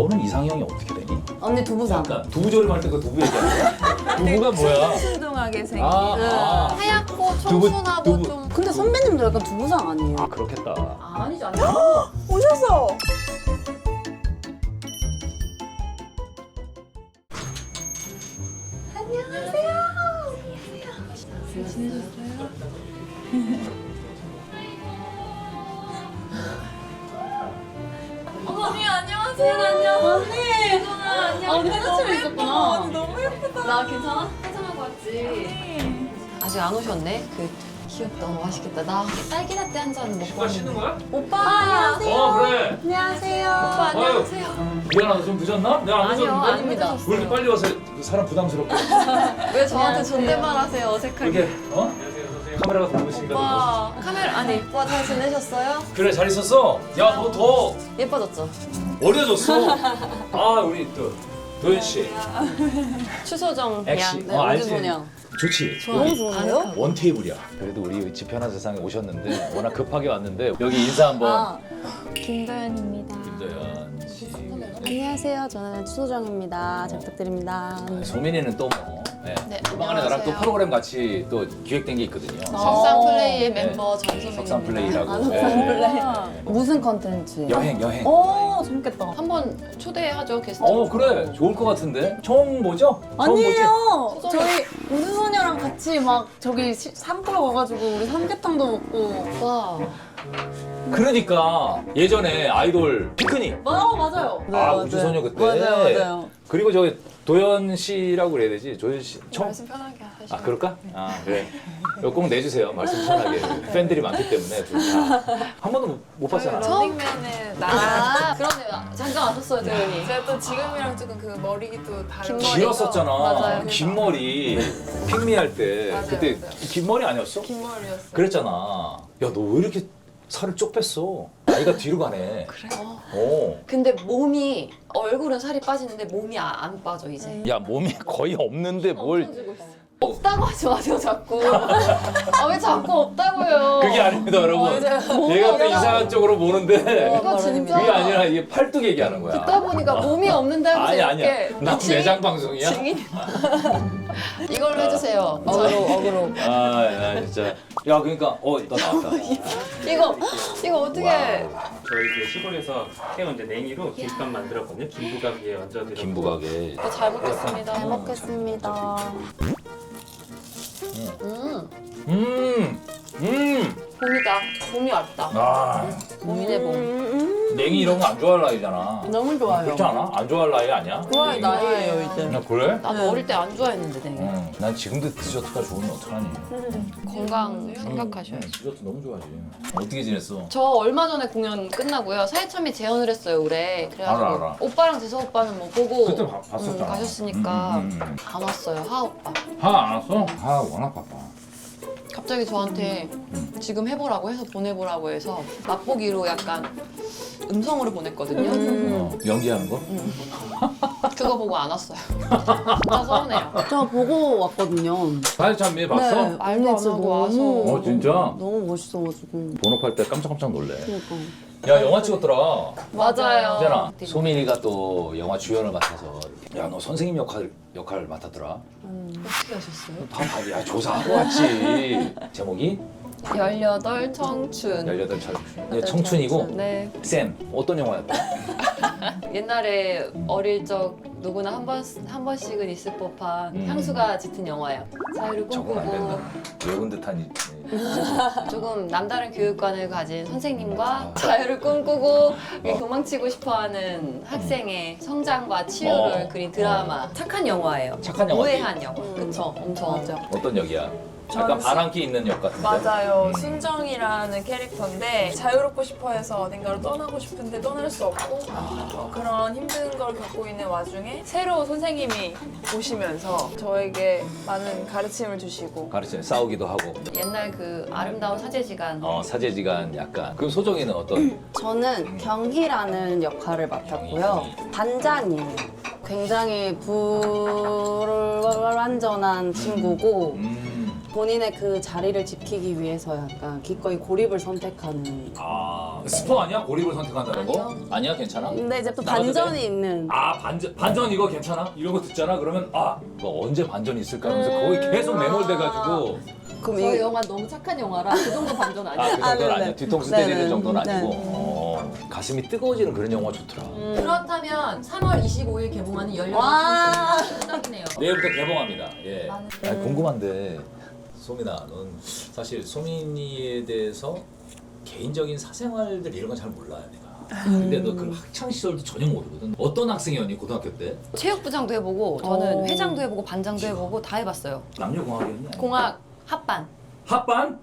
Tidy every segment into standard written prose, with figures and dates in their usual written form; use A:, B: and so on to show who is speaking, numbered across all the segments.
A: 너는 이상형이 어떻게 되니?
B: 언니 두부상.
A: 약간 두부조림 할 때 그 두부 얘기하는 거야? 두부가 뭐야?
C: 순둥하게 생긴.
B: 하얗고
A: 두부,
B: 청순하고
A: 두부.
B: 좀.
D: 근데 선배님도 약간 두부상 아니에요?
A: 아 그렇겠다.
B: 아니지 않나?
C: 오셨어.
B: 언니 안녕하세요. 안녕. 언니. 안녕.
D: 언니 화장실에 있었구나.
C: 언니 너무 예쁘다.
B: 나 괜찮아? 화장하고 왔지. 아직 안 오셨네. 귀엽다. 맛있겠다. 나 딸기 라떼 한 잔 먹고 왔는데.
A: 거야?
B: 오빠 안녕하세요.
A: 그래.
D: 안녕하세요.
B: 오빠 안녕하세요.
A: 미안하다 좀 늦었나? 내가 안
B: 아니요,
A: 늦었는데?
B: 아닙니다.
A: 왜 이렇게 빨리 와서 사람 부담스럽게
B: 왜 저한테 존댓말 하세요? 어색하게.
A: 이렇게 어? 카메라가 돌고 있으니까 좀
B: 오빠 카메라 아니 오빠 잘 지내셨어요?
A: 그렇지. 그래 잘 있었어? 야 너 더
B: 예뻐졌죠?
A: 어려졌어. 아 우리 또 도현 씨
B: 추소정
A: 액시
B: 양.
A: 알지?
D: 소녀.
A: 좋지.
D: 너무 좋은데요?
A: 원 테이블이야. 그래도 우리 집 편한 세상에 오셨는데 워낙 급하게 왔는데 여기 인사 한번.
C: 김도연입니다.
A: 김도연 씨.
D: 안녕하세요. 저는 추소정입니다. 잘 부탁드립니다.
A: 소민이는 또 뭐. 네.
B: 네,
A: 이번에 나랑 또
B: 안녕하세요.
A: 프로그램 같이 또 기획된 게 있거든요.
B: 석상 플레이의
A: 네.
B: 멤버 전소민입니다.
A: 석상 플레이라고.
D: 아,
A: 네.
D: 석상 플레이. 무슨 컨텐츠예요?
A: 여행.
D: 오, 재밌겠다.
B: 한번 초대하죠 게스트.
A: 그래 좋을 것 같은데. 처음 보죠? 처음 보지?
D: 아니에요.
B: 소정이.
D: 저희 우주소녀랑 같이 막 저기 산불 가가지고 우리 삼계탕도 먹고.
B: 와.
A: 그러니까 예전에 아이돌 피크닉.
D: 맞아요.
A: 우주소녀 그때.
D: 맞아요.
A: 그리고 저기 도연 씨라고 그래야 되지? 도연 씨 처음.
B: 말씀 편하게 하시죠.
A: 아 그럴까? 아 그래. 이거 꼭 내주세요. 말씀 편하게. 팬들이 많기 때문에 둘 다. 한 번도 못 봤잖아.
C: 런닝맨에 나.
B: 아 그러네요. 잠깐 왔었어요 도연이.
C: 제가 또 지금이랑 조금 그 머리도 다르고.
B: 긴 머리.
A: 길었었잖아.
B: 맞아요.
A: 긴 머리 핑미할 때.
C: 맞아요,
A: 그때
C: 맞아요.
A: 긴 머리 아니었어?
C: 긴 머리였어.
A: 그랬잖아. 야 너 왜 이렇게 살을 쪽 뺐어? 나이가 뒤로 가네.
B: 그래요?
A: 근데
B: 근데 몸이 얼굴은 살이 빠지는데 몸이 안 빠져 이제.
A: 야 몸이 거의 없는데 뭘?
B: 없다고 하지 마세요 자꾸. 아 왜 자꾸 없다고요?
A: 그게 아닙니다 여러분. 얘가 또 이상한 쪽으로 보는데
B: 이거 진짜.
A: 그게 아니라 이게 팔뚝 얘기하는 거야.
B: 듣다 보니까 몸이 없는다고
A: 아니야.
B: 이렇게
A: 나 내장 방송이야?
B: 이걸로 해주세요.
D: 어그로.
A: 나 진짜. 야 그러니까 너 나왔다.
B: 이거 어떻게?
E: 저희 그 시골에서 해온 이제 냉이로 김밥 만들었거든요. 김부각 위에 얹어드렸고.
A: 김부각에.
B: 잘 먹겠습니다.
D: 잘 먹겠습니다.
B: 봄이다. 봄이 왔다.
A: 아
B: 봄이네 봄.
A: 냉이 이런 거 안 좋아할 나이잖아.
D: 너무 좋아요.
A: 그렇지 않아? 안 좋아할 나이 아니야?
D: 좋아할 나이에요, 이제.
A: 나 그래?
B: 나도 어릴 때 안 좋아했는데 냉이.
A: 난 지금도 디저트가 좋으면 어떡하니?
B: 건강 생각하셔야죠.
A: 디저트 너무 좋아하지. 어떻게 지냈어?
B: 저 얼마 전에 공연 끝나고요. 사회참여 재연을 했어요 올해. 그래가지고
A: 알아.
B: 오빠랑 재서 오빠는 뭐 보고
A: 그때 봤었잖아.
B: 가셨으니까
A: 음.
B: 안 왔어요. 하 오빠.
A: 안 왔어? 워낙 바빠.
B: 갑자기 저한테 지금 해보라고 해서 보내보라고 해서 맛보기로 약간 음성으로 보냈거든요.
A: 연기하는 거?
B: 그거 보고 안 왔어요. 진짜 서운해요.
D: 저 보고 왔거든요.
A: 사회참여 봤어?
D: 네.
B: 말도
D: 언니
B: 안
D: 진짜
B: 하고 와서.
A: 어 진짜?
D: 너무 멋있어가지고.
A: 본업할 때 깜짝깜짝 놀래.
D: 그러니까.
A: 야 영화 찍었더라.
B: 맞아요.
A: 있잖아. 소민이가 또 영화 주연을 맡아서 야 너 선생님 역할 맡았더라.
B: 어떻게 하셨어요?
A: 야 조사하고 왔지. 제목이
B: 18 청춘.
A: 18 청춘이고
B: 네.
A: 쌤 어떤 영화였다?
B: 옛날에 어릴 적 누구나 한 번씩은 있을 법한 향수가 짙은 영화예요. 자유를
A: 적응 안
B: 꿈꾸고
A: 된다. 외운 듯한
B: 조금 남다른 교육관을 가진 선생님과 자유를 꿈꾸고 도망치고 싶어하는 학생의 성장과 치유를 그린 드라마. 착한 영화예요.
A: 착한 영화지.
B: 우회한 영화. 그쵸? 엄청.
D: 맞아.
A: 어떤 역이야? 약간 바람기 있는 역 같은데.
C: 맞아요. 순정이라는 캐릭터인데 자유롭고 싶어해서 어딘가로 떠나고 싶은데 떠날 수 없고 그런 힘든 걸 겪고 있는 와중에 새로 선생님이 오시면서 저에게 많은 가르침을 주시고
A: 가르쳐 싸우기도 하고.
B: 옛날 그 아름다운 사제지간.
A: 사제지간 약간. 그 소정이는 어떤?
D: 저는 경희라는 역할을 맡았고요. 단장이에요. 굉장히 불완전한 친구고 본인의 그 자리를 지키기 위해서 약간 기꺼이 고립을 선택하는.
A: 아 스포 아니야? 고립을 선택한다는 거? 아니야 괜찮아?
D: 근데 이제 또
A: 나가도
D: 반전이
A: 돼?
D: 있는.
A: 아 반전 이거 괜찮아? 이런 거 듣잖아 그러면 아 이거 언제 반전이 있을까 하면서 거기 계속 매몰돼가지고
D: 그럼
B: 저희
D: 이
B: 영화 너무 착한 영화라 그 정도 반전
A: 아
B: 아니에요.
A: 그 정도는
D: 네네.
A: 아니야 뒤통수
D: 네네.
A: 때리는 정도는
D: 네.
A: 아니고 가슴이 뜨거워지는 그런 영화 좋더라
B: 그렇다면 3월 25일 개봉하는
D: 와.
B: 18금 깜짝이네요.
A: 내일부터 개봉합니다 예.
B: 많은-
A: 아니, 궁금한데 소민아 넌 사실 소민이에 대해서 개인적인 사생활들 이런 건 잘 몰라요 내가 근데 너 그 학창 시절도 전혀 모르거든 어떤 학생이었니 고등학교 때?
B: 체육부장도 해보고 저는 회장도 해보고 반장도 해보고 다 해봤어요.
A: 남녀공학이었니?
B: 공학 합반
A: 합반?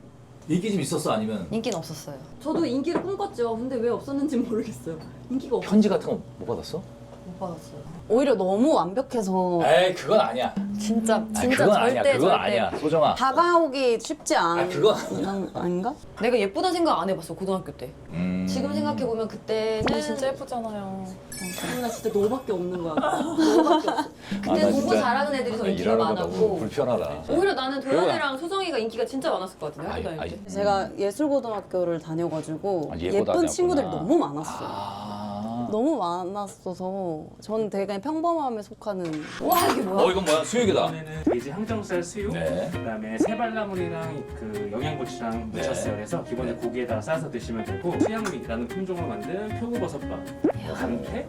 A: 인기 좀 있었어 아니면
B: 인기는 없었어요.
F: 저도 인기를 꿈꿨죠. 근데 왜 없었는지 모르겠어요. 인기가
A: 편지 같은 거 못 받았어?
B: 못 받았어요.
D: 오히려 너무 완벽해서
A: 에이 그건 아니야
B: 진짜 진짜
A: 그건
B: 절대
A: 아니야 그건
B: 절대.
A: 아니야 소정아
D: 다가오기 쉽지 않은.
A: 그건
D: 아닌가?
B: 내가 예쁘다 생각 안 해봤어 고등학교 때. 지금 생각해 보면 그때는
C: 근데 진짜 예쁘잖아요.
F: 나 진짜 너밖에 없는 거야. 너밖에 없어.
B: 그때
A: 나
B: 공부
A: 진짜
B: 잘하는 애들이 더 인기가
A: 일하는 거 너무
B: 많았고
A: 불편하다
B: 오히려 나는 도연이랑 소정이가 인기가 진짜 많았었거든요.
A: 아이,
B: 학교 다닐
A: 아이.
B: 때.
D: 제가 예술고등학교를 다녀가지고
A: 아, 예고
D: 예쁜
A: 다녔구나.
D: 친구들이 너무 많았어요.
A: 아.
D: 너무 많았어서 전 되게 그냥 평범함에 속하는.
B: 와 이게 뭐야?
A: 이건 뭐야 수육이다
E: 이번에는 돼지 항정살 수육,
A: 네.
E: 그다음에 새발나물이랑 그 영양고추랑
A: 네.
E: 무쳤어요. 그래서 기본에
A: 네.
E: 고기에다가 싸서 드시면 되고 수양미라는 품종으로 만든 표고버섯밥, 감태,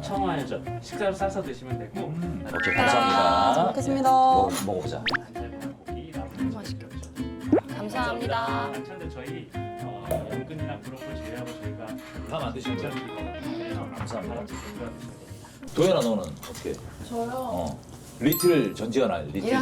E: 청아해젓 식사로 싸서 드시면 되고
A: 오케이 감사합니다
D: 잘 먹겠습니다.
A: 먹어보자
E: 고기,
B: 맛있겠다. 감사합니다.
E: 반찬들 저희 연근이랑 브로콜리 제외하고 저희가
A: 다 만드신 거야?
E: 감사합니다.
A: 도연아 너는 어떻게?
C: 저요?
A: 리틀 전지현아 리틀
B: 이야.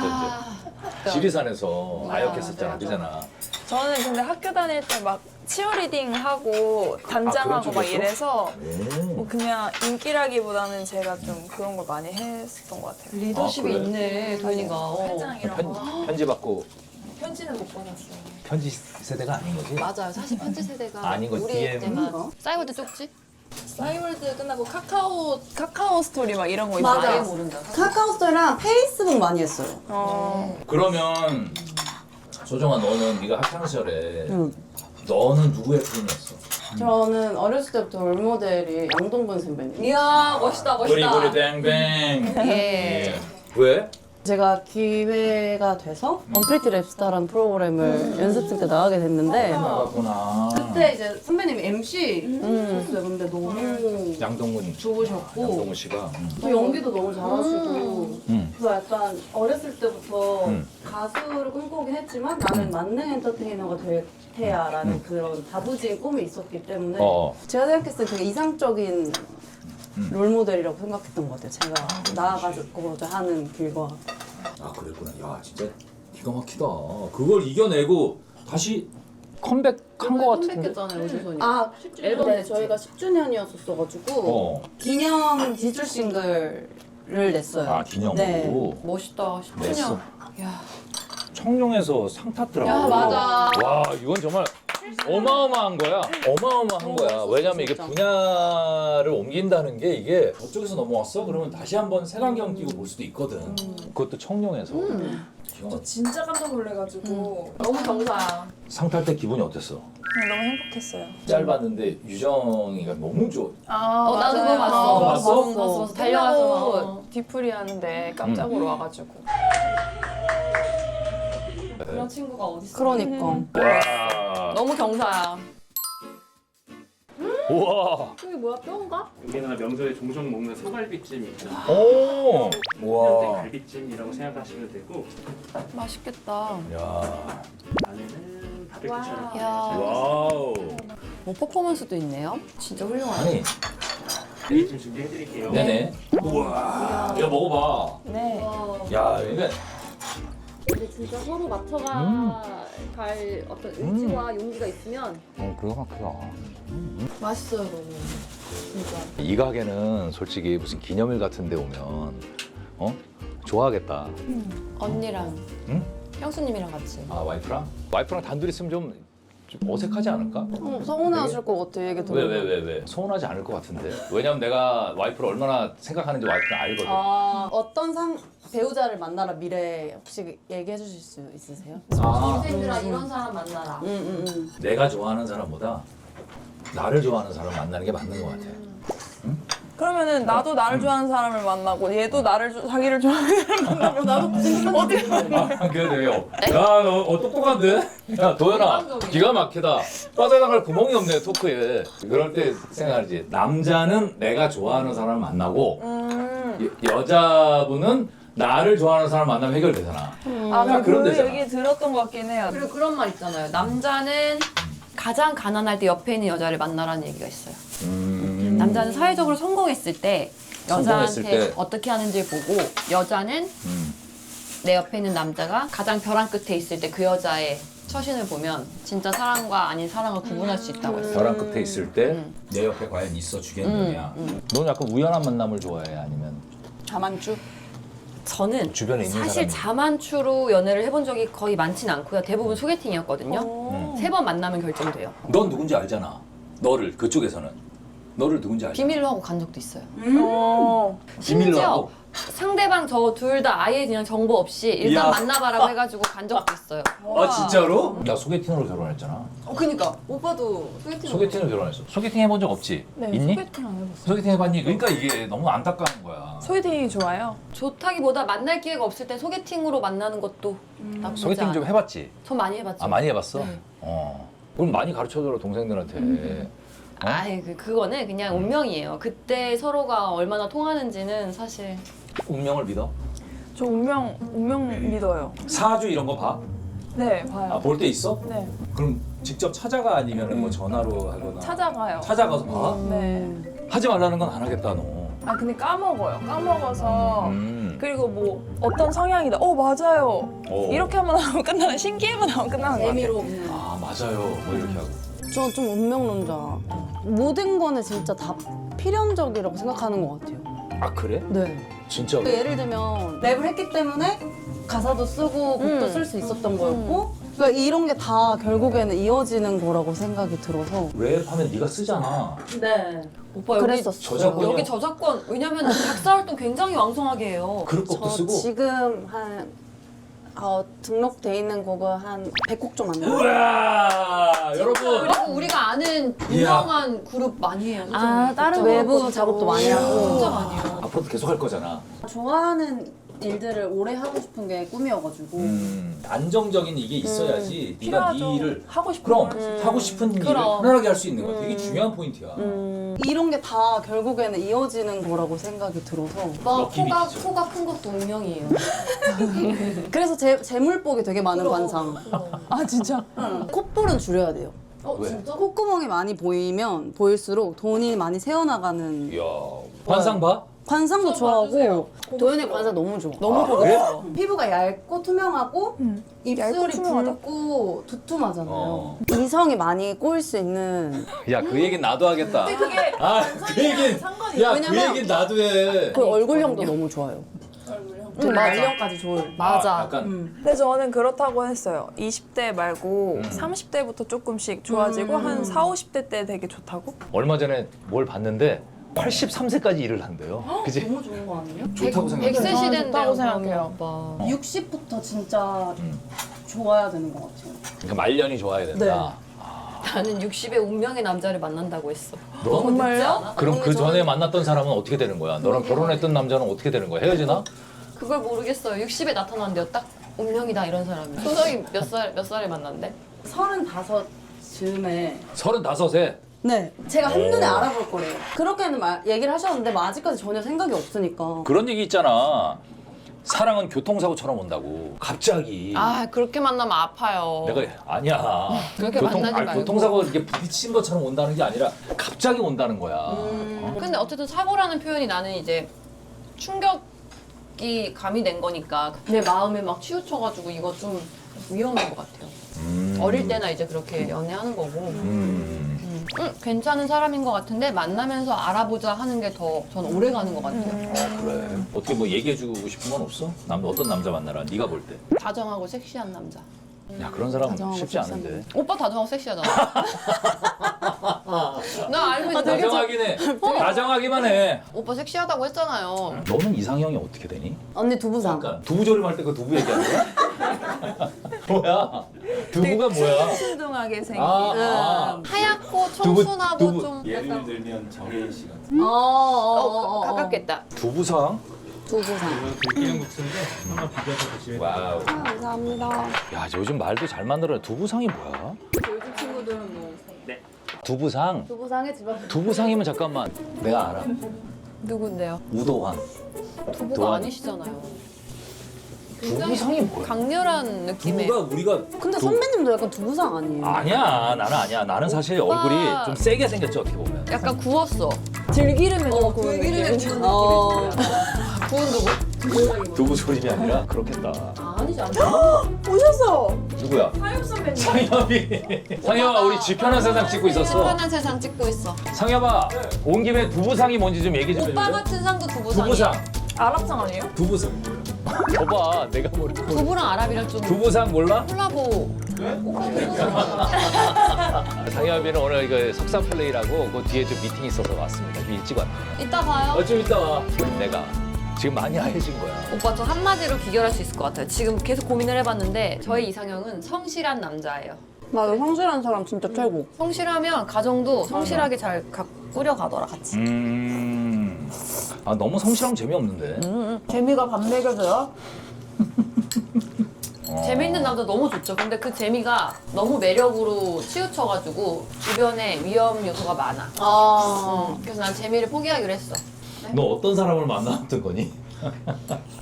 A: 전지 지리산에서
B: 맞아요,
A: 아역했었잖아
B: 맞아요.
A: 그잖아
C: 저는 근데 학교 다닐 때 막 치어리딩 하고 단장하고 막
A: 쪽이었어?
C: 이래서 뭐
A: 오.
C: 그냥 인기라기보다는 제가 좀 그런 걸 많이 했었던 것 같아요.
B: 리더십이
A: 아, 그래?
B: 있네 도연이가.
C: 회장 이런 거.
A: 편지 받고
C: 편지는 못 받았어요.
A: 편지 세대가 아닌 거지?
B: 맞아요. 사실 편지 세대가
A: 아닌 거
B: 우리
A: DM.
B: 때만 싸이월드 쪽지?
C: 싸이월드 끝나고 카카오 스토리 막 이런 거
D: 맞아.
C: 있어요.
B: 아예 모른다.
D: 카카오스토리랑 페이스북 많이 했어요.
A: 그러면 소정아 너는 네가 학창 시절에
D: 응.
A: 너는 누구의 팬이었어?
D: 저는 어렸을 때부터 롤모델이 양동근 선배님.
B: 이야 멋있다 멋있다.
A: 뿌리뿌리 땡땡
B: 예.
A: 왜?
D: 제가 기회가 돼서 언프리티 랩스타라는 프로그램을 연습생 때 나가게 됐는데
A: 나갔구나
D: 그때 이제 선배님이 MC셨어요. 근데 너무
A: 양동근
D: 좋으셨고
A: 양동근 씨가
D: 또 연기도 너무 잘하시고 그래서 약간 어렸을 때부터 가수를 꿈꾸긴 했지만 나는 만능 엔터테이너가 될 테야라는 그런 다부진 꿈이 있었기 때문에
A: 어.
D: 제가 생각했을 때 되게 이상적인 롤모델이라고 생각했던 것 같아요. 제가 나아가고자 하는 길과.
A: 아 그랬구나 야 진짜 기가 막히다 그걸 이겨내고 다시 컴백한 거 같은데
F: 컴백했잖아요, 오디션이.
D: 아,
F: 앨범
D: 네,
F: 냈죠.
D: 저희가 10주년이었었어가지고
A: 어.
D: 기념 디지털 싱글을 냈어요.
A: 아 기념으로
D: 네.
B: 멋있다.
A: 냈어
B: 10주년. 야.
A: 청룡에서 상 탔더라고
B: 야, 맞아.
A: 와 이건 정말 어마어마한 거야 어마어마한 거야 왜냐면 이게 분야를 옮긴다는 게 이게 저쪽에서 넘어왔어? 그러면 다시 한번 색안경 끼고 볼 수도 있거든 그것도 청룡에서 기가 막-
C: 진짜 깜짝 놀래가지고
B: 너무 경사야.
A: 상 탈 때 기분이 어땠어?
C: 너무 행복했어요.
A: 짧았는데 유정이가 너무 좋아
C: 아,
B: 나도 그거 봤어.
A: 봤어?
B: 봤어. 달려가서.
C: 달려가서 뒤풀이 하는데 깜짝으로 와가지고.
F: 그런 친구가 어딨어?
D: 그러니까.
A: 와
B: 너무 경사야.
A: 우와
F: 이게 뭐야, 뼈인가?
E: 여기는 명절에 종종 먹는 소갈비찜이 있죠.
A: 오
E: 때
A: 우와
E: 갈비찜이라고 생각하시면 되고
B: 맛있겠다.
A: 야
E: 안에는 바베큐처럼
B: 야.
A: 와우
B: 뭐 퍼포먼스도 있네요. 진짜 훌륭하네.
A: 아니
E: 갈비찜 준비해드릴게요.
A: 네네 우와 이거 먹어봐
C: 네.
A: 야 이게
F: 근데 진짜 서로 맞춰가 갈 어떤 의지와 용기가 있으면
A: 그거 막히다
F: 맛있어요, 너무.
A: 이 가게는 솔직히 무슨 기념일 같은 데 오면 좋아하겠다
B: 언니랑
A: 응?
B: 형수님이랑 같이.
A: 아 와이프랑? 와이프랑 단둘이 있으면 좀 좀 어색하지 않을까?
D: 서운해하실 것 같아 얘기 들으면.
A: 왜? 서운하지 않을 것 같은데. 왜냐면 내가 와이프를 얼마나 생각하는지 와이프는 알거든.
D: 어떤 배우자를 만나라 미래 혹시 얘기해 주실 수 있으세요?
B: 동생들아 이런 사람 만나라.
A: 내가 좋아하는 사람보다 나를 좋아하는 사람을 만나는 게 맞는 것 같아.
C: 그러면은 나도 나를 좋아하는 사람을 만나고 얘도 자기를 좋아하는 사람을 만나면 나도 어떻게
A: 그래요. 야, 너 똑똑한데? 야, 도연아, 기가 막히다. 빠져나갈 구멍이 없네, 토크에. 그럴 때 생각하지. 남자는 내가 좋아하는 사람을 만나고, 여자분은 나를 좋아하는 사람을 만나면 해결되잖아.
C: 근데
A: 그런
C: 그
A: 데잖아.
C: 얘기 들었던 것 같긴 해요.
B: 그리고 그런 말 있잖아요. 남자는 가장 가난할 때 옆에 있는 여자를 만나라는 얘기가 있어요. 남자는 사회적으로 성공했을 때
A: 성공했을
B: 여자한테
A: 때.
B: 어떻게 하는지 보고 여자는 내 옆에 있는 남자가 가장 벼랑 끝에 있을 때 그 여자의 처신을 보면 진짜 사랑과 아닌 사랑을 구분할 수 있다고 했어요.
A: 벼랑 끝에 있을 때 내 옆에 과연 있어 주겠느냐. 넌 약간 우연한 만남을 좋아해? 아니면
C: 자만추?
B: 저는
A: 주변에 있는
B: 사실
A: 사람이?
B: 자만추로 연애를 해본 적이 거의 많진 않고요. 대부분 소개팅이었거든요. 3번 만나면 결정돼요.
A: 넌 누군지 알잖아. 너를, 그쪽에서는. 너를 누군지 알잖아.
B: 비밀로 하고 간 적도 있어요.
A: 비밀로
B: 심지어
A: 하고?
B: 상대방 저 둘 다 아예 그냥 정보 없이 일단
A: 이야.
B: 만나봐라고 해가지고 간 적도 있어요.
A: 아, 진짜로? 나 소개팅으로 결혼했잖아.
B: 그니까 오빠도 소개팅
A: 소개팅으로 결혼했어. 소개팅 해본 적 없지?
C: 네,
A: 있니?
C: 소개팅 안 해봤어요.
A: 소개팅 해봤니? 그러니까 이게 너무 안타까운 거야.
C: 소개팅이 좋아요?
B: 좋다기보다 만날 기회가 없을 땐 소개팅으로 만나는 것도 나쁘지
A: 소개팅
B: 않아요.
A: 좀 해봤지?
B: 전 많이 해봤죠.
A: 아, 많이 해봤어?
B: 네.
A: 그럼 많이 가르쳐줘라, 동생들한테.
B: 아이 그거는 그냥 운명이에요. 그때 서로가 얼마나 통하는지는 사실
A: 운명을 믿어?
C: 저 운명 믿어요.
A: 사주 이런 거 봐?
C: 네, 봐요.
A: 볼 때 있어?
C: 네,
A: 그럼 직접 찾아가 아니면 뭐 전화로 하거나
C: 찾아가요.
A: 찾아가서 봐?
C: 네.
A: 하지 말라는 건 안 하겠다 너.
C: 근데 까먹어요. 까먹어서.
A: 음.
C: 그리고 뭐 어떤 성향이다. 맞아요.
A: 어.
C: 이렇게 한번 하면 끝나는 신기해만 하면 끝나는 거 같아요.
D: 재미로.
A: 아 맞아요 뭐 이렇게 하고.
D: 저 좀 운명론자. 모든 거는 진짜 다 필연적이라고 생각하는 것 같아요.
A: 아 그래?
D: 네.
A: 진짜?
D: 예를 들면 랩을 했기 때문에 가사도 쓰고 곡도 쓸 수 있었던 거였고 그러니까 이런 게 다 결국에는 이어지는 거라고 생각이 들어서
A: 랩하면 네가 쓰잖아.
D: 네.
B: 오빠 여기
D: 그랬었어요.
A: 저작권이요?
B: 여기 저작권 왜냐면 작사 활동 굉장히 왕성하게 해요.
A: 그럴 것도
D: 저
A: 쓰고.
D: 지금 한 등록돼 있는 곡은 한 100곡 좀 안 돼요.
A: 우와 여러분.
B: 그리고 우리가 아는 유명한 그룹 많이 해요.
D: 다른 외부 작업도 많이 하고
B: 진짜 많이 해요.
A: 앞으로도 계속 할 거잖아.
D: 좋아하는 일들을 오래 하고 싶은 게 꿈이어가지고
A: 안정적인 이게 있어야지 네가
C: 필요하죠.
A: 네 일을
C: 하고 싶은
A: 그럼
C: 걸.
A: 하고 싶은 일을
B: 그럼.
A: 편안하게 할 수 있는 거야. 되게 중요한 포인트야.
D: 이런 게 다 결국에는 이어지는 거라고 생각이 들어서
B: 오빠
A: 럭키 비키죠.
B: 코가 큰 것도 운명이에요.
D: 그래서 재물복이 되게 많은 관상.
C: 진짜?
D: 콧볼은 줄여야 돼요.
A: 왜?
B: 진짜?
D: 콧구멍이 많이 보이면 보일수록 돈이 많이 새어나가는.
A: 이야 환상 봐?
D: 관상도 좋아하고 도연의 관상 너무 좋아. 너무 보고
A: 그래?
D: 싶어. 피부가 얇고 투명하고
C: 얇고
D: 입술이
C: 투명하다?
D: 붉고 두툼하잖아요.
A: 어.
D: 이성이 많이 꼬일 수 있는
A: 야 그 얘기는 나도 하겠다.
C: 그게
A: 그 얘기는
C: 상관이
A: 야 그
D: 왜냐면
A: 얘기는 나도 해.
D: 그 얼굴형도 너무 좋아요.
C: 얼굴형.
D: 말년까지 좋을.
B: 맞아.
A: 약간
C: 근데 저는 그렇다고 했어요. 20대 말고 30대부터 조금씩 좋아지고 한 4, 50대 때 되게 좋다고?
A: 얼마 전에 뭘 봤는데 83세까지 일을 한대요. 그지?
D: 너무 좋은 거 아니에요?
A: 좋다고 생각해.
B: 100세 시대인데요.
C: 좋다고 생각해요.
B: 오빠.
D: 60부터 진짜 좋아야 되는 것 같아요.
A: 그러니까 말년이 좋아야 된다.
B: 나는 60에 운명의 남자를 만난다고 했어.
A: 너?
B: 너무 늦지 않아?
A: 그럼 그 전에 만났던 사람은 어떻게 되는 거야? 너랑 결혼했던 남자는 어떻게 되는 거야? 헤어지나?
B: 그걸 모르겠어요. 60에 나타났는데요. 딱 운명이다 이런 사람이. 소정이 몇 살에 만났는데?
D: 35즈음에
A: 35세.
D: 네, 제가 한눈에 알아볼 거래요. 그렇게는 얘기를 하셨는데 뭐 아직까지 전혀 생각이 없으니까.
A: 그런 얘기 있잖아. 사랑은 교통사고처럼 온다고. 갑자기.
B: 그렇게 만나면 아파요.
A: 내가 아니야.
B: 그렇게 만나지 말고.
A: 교통사고 이렇게 부딪힌 것처럼 온다는 게 아니라 갑자기 온다는 거야.
B: 근데 어쨌든 사고라는 표현이 나는 이제 충격이 가미된 거니까 내 마음에 막 치우쳐가지고 이거 좀 위험한 것 같아요. 어릴 때나 이제 그렇게 연애하는 거고. 괜찮은 사람인 것 같은데 만나면서 알아보자 하는 게 더 전 오래 가는 것 같아요.
A: 그래. 어떻게 뭐 얘기해주고 싶은 건 없어? 어떤 남자 만나라? 네가 볼 때.
B: 다정하고 섹시한 남자.
A: 야 그런 사람
D: 다정하고
A: 쉽지
D: 섹시한
A: 않은데.
B: 오빠 다정하고 섹시하잖아. 나 알고 있는데.
A: 다정하긴 해. 다정하기만 해.
B: 오빠 섹시하다고 했잖아요.
A: 너는 이상형이 어떻게 되니?
D: 언니 두부상.
A: 그러니까 두부 조림할 때 그 두부 얘기하는 거야? 뭐야? 두부가 뭐야?
C: 신둥하게 생긴.
B: 하얗고 청순하고
A: 두부.
B: 좀
E: 예를 들면 정혜인 씨 같은
B: 가깝겠다.
A: 두부상?
D: 두부상.
E: 이건 들기름국수인데 한번 비벼서 드시면
A: 와우.
D: 감사합니다.
A: 야 요즘 말도 잘 만들어. 두부상이 뭐야?
D: 요즘 친구들은 뭐
A: 두부상?
D: 두부상에 집앞.
A: 두부상이면 잠깐만. 내가 알아.
B: 누군데요?
A: 우도환.
B: 두부가
A: 도안.
B: 아니시잖아요.
A: 두부상이 뭐야?
B: 강렬한 느낌의.
A: 두부가 우리가
D: 근데 선배님도 약간 두부상 아니에요?
A: 아니야. 나는 아니야. 나는 사실
B: 오빠.
A: 얼굴이 좀 세게 생겼지 어떻게 보면.
B: 약간 구웠어.
C: 들기름에 좀 구운
D: 들기름에
C: 느낌.
D: 구운
B: 구운 두부.
A: 두부 조림이 아니라 그렇겠다.
D: 아니지 않나?
C: 오셨어.
A: 누구야?
C: 하엽 선배님.
A: 상엽이. 상엽아 우리 지편한 세상 찍고 있었어.
B: 편한 세상 찍고 있어.
A: 상엽아 온 김에 두부상이 뭔지 좀 얘기 좀
B: 오빠
A: 해줄래?
B: 같은 상도 두부상이야.
A: 두부상.
C: 아랍상 아니에요?
A: 두부상. 봐봐 내가 모르고.
B: 두부랑 아랍이랑 좀
A: 두부상 몰라?
B: 콜라보.
A: 상엽이는 오늘 그 석사 플레이라고 그 뒤에 좀 미팅이 있어서 왔습니다. 좀 일찍 왔네.
B: 이따 봐요.
A: 좀 이따 와. 내가 지금 많이 하얘진 거야.
B: 오빠 저 한마디로 귀결할 수 있을 것 같아요. 지금 계속 고민을 해봤는데 저의 이상형은 성실한 남자예요.
D: 맞아, 성실한 사람 진짜 최고.
B: 성실하면 가정도 성실하게 잘 꾸려가더라 같이.
A: 아 너무 성실하면 재미없는데.
C: 재미가 밥 먹여줘요?
B: 재미있는 남자 너무 좋죠. 근데 그 재미가 너무 매력으로 치우쳐가지고 주변에 위험 요소가 많아. 그래서 난 재미를 포기하기로 했어.
A: 너 어떤 사람을 만나봤던 거니?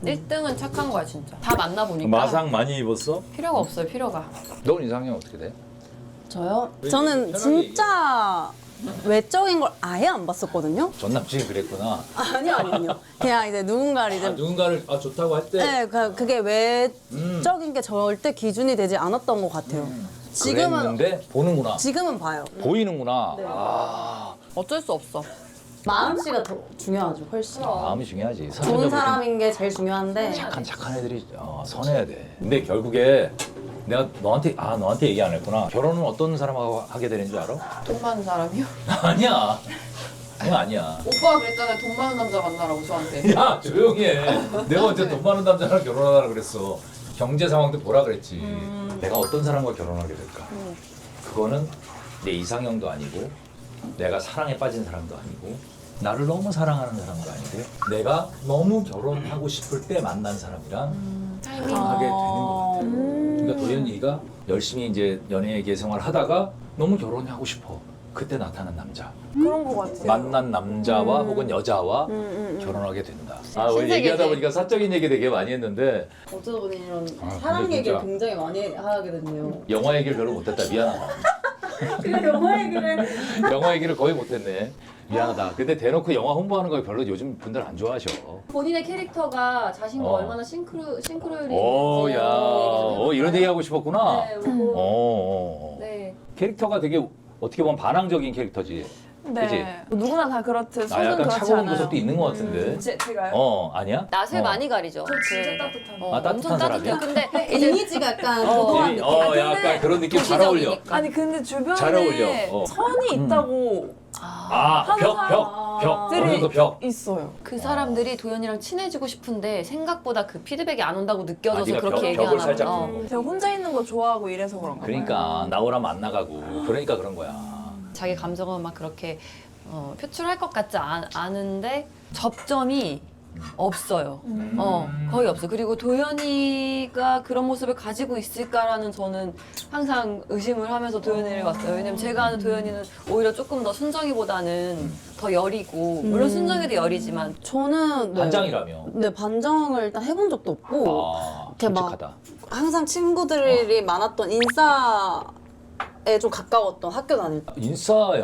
B: 1등은 착한 거야 진짜. 다 만나보니까
A: 마상 많이 입었어?
B: 필요가 없어요. 필요가.
A: 넌 이상형 어떻게 돼?
D: 저요? 저는 진짜 외적인 걸 아예 안 봤었거든요.
A: 전 남친이 그랬구나.
D: 아니요. 그냥 이제 누군가를 이제
A: 누군가를 좋다고 할 때.
D: 네, 그게 외적인 게 절대 기준이 되지 않았던 것 같아요.
A: 그랬는데 보는구나.
D: 지금은 봐요.
A: 보이는구나.
D: 네.
A: 아
B: 어쩔 수 없어.
D: 마음씨가 더 중요하죠, 훨씬.
A: 마음이 중요하지.
D: 좋은 사람인 게 제일 중요한데.
A: 착한 애들이 선해야 돼. 근데 결국에 내가 너한테 얘기 안 했구나. 결혼은 어떤 사람하고 하게 되는 줄 알아?
B: 돈 많은 사람이요?
A: 아니야. 그건 아니야.
B: 오빠가 그랬잖아요. 돈 많은 남자 만나라고 저한테.
A: 야 조용히 해. 내가 언제 돈 많은 남자랑 결혼하라 그랬어. 경제 상황도 보라 그랬지. 내가 어떤 사람과 결혼하게 될까? 그거는 내 이상형도 아니고 내가 사랑에 빠진 사람도 아니고 나를 너무 사랑하는 사람도 아니고 내가 너무 결혼하고 싶을 때 만난 사람이랑 결혼하게 되는 것 같아. 그러니까 도현이가 열심히 이제 연예계 생활 하다가 너무 결혼이 하고 싶어. 그때 나타난 남자.
C: 그런 거 같아요.
A: 만난 남자와 혹은 여자와 결혼하게 된다. 오늘
B: 신세계지.
A: 얘기하다 보니까 사적인 얘기 되게 많이 했는데
D: 어쩌다 보니 이런
A: 아,
D: 사랑
A: 근데
D: 얘기를
A: 진짜.
D: 굉장히 많이 하게 됐네요.
A: 영화 얘기를 별로 못했다. 미안하다.
D: 그냥 영화 얘기를.
A: 영화 얘기를 거의 못했네. 미안하다. 근데 대놓고 영화 홍보하는 거 별로 요즘 분들 안 좋아하셔.
B: 본인의 캐릭터가 자신과 얼마나 싱크로율이
A: 오, 야, 이런 얘기 하고 싶었구나.
B: 네,
A: 네. 캐릭터가 되게 어떻게 보면 반항적인 캐릭터지. 그치?
C: 네. 누구나 다 그렇듯
A: 나
C: 저는
A: 약간
C: 그렇지
A: 차가운
C: 않아요.
A: 모습도 있는 것 같은데.
C: 제가요?
A: 아니야?
B: 낯을
A: 어.
B: 많이 가리죠.
C: 저 진짜
B: 그-
C: 따뜻한.
A: 아, 따뜻한
B: 엄청 따뜻해요.
A: 사람이야?
B: 근데 이제
D: 이미지가 약간 도도한 느낌.
A: 약간 그런 느낌 잘 어울려.
B: 도시적이니까.
C: 아니 근데
A: 잘 어울려.
C: 주변에 선이 있다고
A: 벽. 어느 정도 벽.
C: 있어요.
B: 그 사람들이 도현이랑 친해지고 싶은데 생각보다 그 피드백이 안 온다고 느껴져서
A: 네가
B: 그렇게
A: 벽을
B: 얘기하나
A: 살짝
B: 보다.
C: 제가 혼자 있는 거 좋아하고 이래서 그런가 봐요.
A: 그러니까 나오라면 안 나가고 그러니까 그런 거야.
B: 자기 감정은 막 그렇게 표출할 것 같지 않은데 접점이 없어요. 거의 없어. 그리고 도현이가 그런 모습을 가지고 있을까라는 저는 항상 의심을 하면서 도현이를 봤어요. 왜냐면 제가 아는 도현이는 오히려 조금 더 순정이보다는 더 여리고 물론 순정이도 여리지만
A: 음.
D: 저는
A: 반장이라며.
D: 네, 반장을 일단 해본 적도 없고 이렇게 막
A: 솔직하다.
D: 항상 친구들이 많았던 인싸에 좀 가까웠던 학교 다닐 때.
A: 인싸야.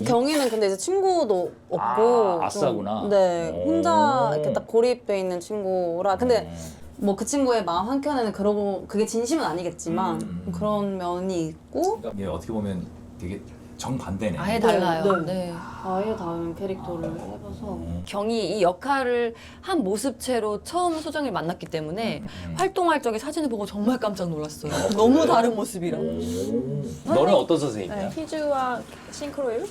D: 경희는 근데 이제 친구도 없고 좀,
A: 아싸구나.
D: 네,
A: 오.
D: 혼자 이렇게 딱 고립돼 있는 친구라. 근데 뭐 그 친구의 마음 한켠에는 그러고 그게 진심은 아니겠지만 그런 면이 있고.
A: 그러니까 이게 어떻게 보면 되게 정반대네.
B: 아예 달라요.
D: 네.
B: 네.
D: 아예 다른 캐릭터를 해봐서
B: 경이 이 역할을 한 모습체로 처음 소정이를 만났기 때문에 활동할 적에 사진을 보고 정말 깜짝 놀랐어요. 너무 다른 모습이라.
A: 너는 어떤 선생님이야?
C: 희주와 싱크로율?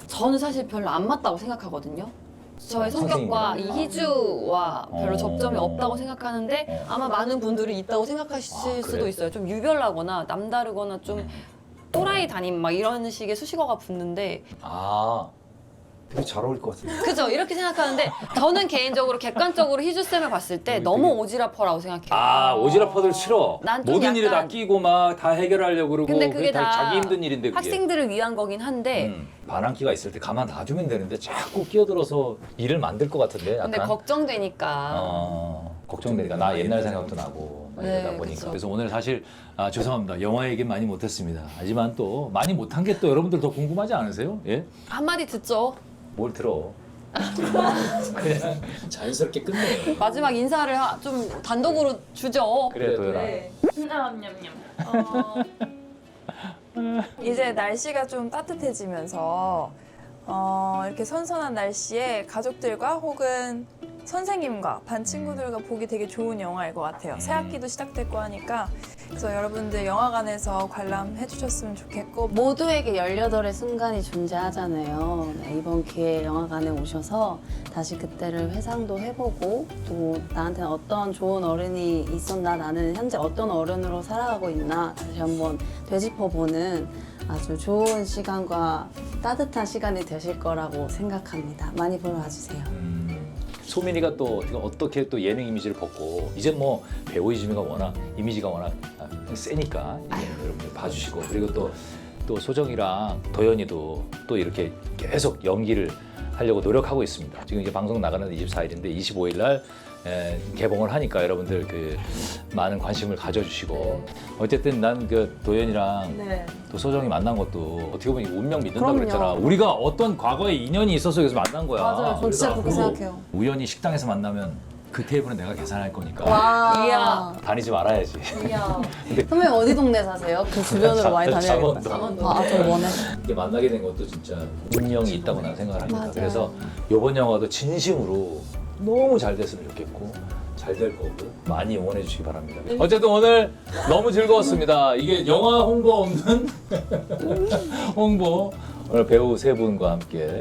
B: 저는 사실 별로 안 맞다고 생각하거든요. 저의 성격과 이 희주와 별로 접점이 없다고 생각하는데 아마 많은 분들이 있다고 생각하실 수도
A: 그래?
B: 있어요. 좀 유별나거나 남다르거나 좀 또라이 담임 막 이런 식의 수식어가 붙는데
A: 아, 되게 잘 어울릴 것 같은데.
B: 그죠? 이렇게 생각하는데 저는 개인적으로 객관적으로 희주쌤을 봤을 때 너무 오지랖퍼라고 생각해요.
A: 아, 오지랖퍼들 싫어.
B: 난좀
A: 모든 일에 다
B: 약간-
A: 끼고 막 다 해결하려고 그러고.
B: 근데 그게 다
A: 자기 힘든 일인데 그게.
B: 학생들을 위한 거긴 한데
A: 반항기가 있을 때 가만 놔주면 되는데 자꾸 끼어들어서 일을 만들 것 같은데 약간.
B: 근데 걱정되니까
A: 걱정되니까 나 옛날 생각도 나고 막
B: 네,
A: 이러다 보니까.
B: 그쵸.
A: 그래서 오늘 사실 죄송합니다. 영화 얘기 많이 못했습니다. 하지만 또 많이 못한 게 또 여러분들 더 궁금하지 않으세요? 예?
B: 한마디 듣죠.
A: 뭘 들어? 그냥 자연스럽게 끝내.
B: 마지막 인사를 좀 단독으로 주죠.
A: 그래 도연아.
C: 이제 날씨가 좀 따뜻해지면서 이렇게 선선한 날씨에 가족들과 혹은 선생님과 반 친구들과 보기 되게 좋은 영화일 것 같아요. 새 학기도 시작됐고 하니까 그래서 여러분들 영화관에서 관람해 주셨으면 좋겠고
D: 모두에게 18의 순간이 존재하잖아요. 네, 이번 기회에 영화관에 오셔서 다시 그때를 회상도 해보고 또 나한테는 어떤 좋은 어른이 있었나, 나는 현재 어떤 어른으로 살아가고 있나 다시 한번 되짚어보는 아주 좋은 시간과 따뜻한 시간이 되실 거라고 생각합니다. 많이 보러 와주세요.
A: 소민이가 또 이거 어떻게 또 예능 이미지를 벗고 이제 뭐 배우 이미지가 워낙 세니까 이제 여러분들 봐주시고 그리고 또 소정이랑 도연이도 또 이렇게 계속 연기를 하려고 노력하고 있습니다. 지금 이제 방송 나가는 24일인데 25일 날 개봉을 하니까 여러분들 그 많은 관심을 가져주시고 어쨌든 난 그 도연이랑
D: 네.
A: 또 소정이 만난 것도 어떻게 보면 운명 믿는다
D: 그럼요.
A: 그랬잖아. 우리가 어떤 과거에 인연이 있어서 여기서 만난 거야.
D: 맞아요. 저 진짜
A: 그래서
D: 그렇게
A: 앞으로
D: 생각해요.
A: 우연히 식당에서 만나면 그 테이블은 내가 계산할 거니까
D: 와.
B: 이야.
A: 다니지 말아야지.
D: 이야. 선배님 어디 동네 사세요? 그 주변으로 많이 다녀야겠다.
A: 잠원도.
D: 아, 좀 원해.
A: 이게 만나게 된 것도 진짜 운명이 있다고 나는 생각을 합니다.
D: 맞아요.
A: 그래서 이번 영화도 진심으로 너무 잘 됐으면 좋겠고 잘 될 거고 많이 응원해 주시기 바랍니다. 어쨌든 오늘 너무 즐거웠습니다. 이게 영화 홍보 없는 홍보 오늘 배우 세 분과 함께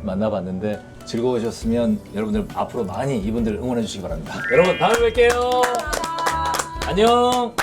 A: 만나봤는데 즐거우셨으면 여러분들 앞으로 많이 이분들 응원해 주시기 바랍니다. 여러분 다음에 뵐게요. 안녕.